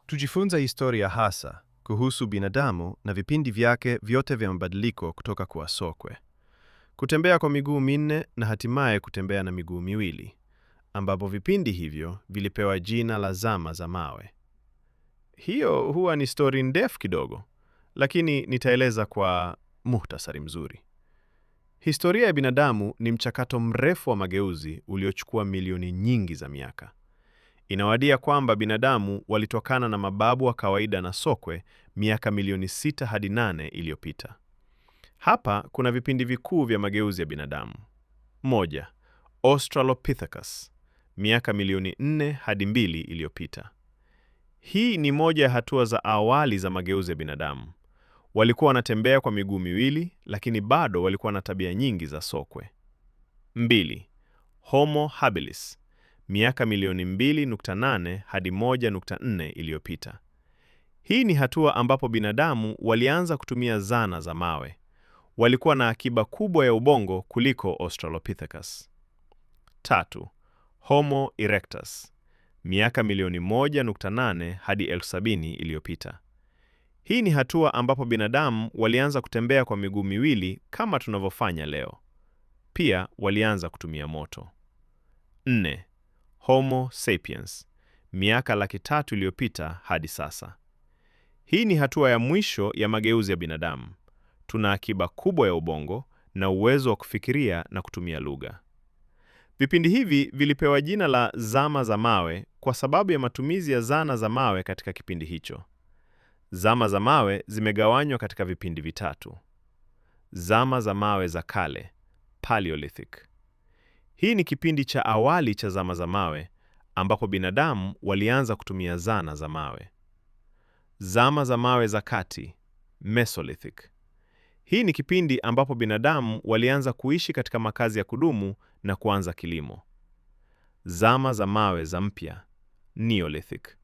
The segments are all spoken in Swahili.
Tujifunza historia hasa kuhusu binadamu na vipindi vyake vyote vya mabadiliko kutoka kwa sokwe, kutembea kwa miguu minne na hatimaye kutembea na miguu miwili, ambapo vipindi hivyo vilipewa jina la zama za mawe. Hiyo huwa ni stori ndefu kidogo, lakini nitaeleza kwa muhtasari mzuri. Historia ya binadamu ni mchakato mrefu wa mageuzi uliochukua milioni nyingi za miaka. Inawadia kwamba binadamu walitokana na mababu wa kawaida na sokwe miaka milioni 6 hadi 8 iliyopita. Hapa kuna vipindi vikuu vya mageuzi ya binadamu. 1. Australopithecus, miaka milioni 4 hadi 2 iliyopita. Hii ni moja ya hatua za awali za mageuzi ya binadamu. Walikuwa wanatembea kwa miguu miwili, lakini bado walikuwa na tabia nyingi za sokwe. 2. Homo habilis, miaka milioni 2.8 hadi 1.4 iliyopita. Hii ni hatua ambapo binadamu walianza kutumia zana za mawe. Walikuwa na akiba kubwa ya ubongo kuliko Australopithecus. 3. Homo erectus, miaka milioni 1.8 hadi 70 iliyopita. Hii ni hatua ambapo binadamu walianza kutembea kwa miguu miwili kama tunavyofanya leo. Pia walianza kutumia moto. 4. Homo sapiens, miaka 300,000 iliyopita hadi sasa. Hii ni hatua ya mwisho ya mageuzi ya binadamu. Tuna akiba kubwa ya ubongo na uwezo wa kufikiria na kutumia lugha. Vipindi hivi vilipewa jina la zama za mawe kwa sababu ya matumizi ya zana za mawe katika kipindi hicho. Zama za mawe zimegawanywa katika vipindi vitatu. Zama za mawe za kale, Paleolithic. Hii ni kipindi cha awali cha zama za mawe ambapo binadamu walianza kutumia zana za mawe. Zama za mawe za kati, Mesolithic. Hii ni kipindi ambapo binadamu walianza kuishi katika makazi ya kudumu na kuanza kilimo. Zama za mawe za mpya, Neolithic.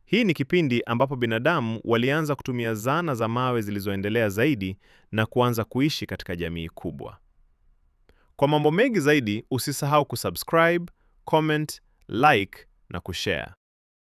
Hii ni kipindi ambapo binadamu walianza kutumia zana za mawe zilizoendelea zaidi na kuanza kuishi katika jamii kubwa. Kwa mambo mengi zaidi, usisahau kusubscribe, comment, like na kushare.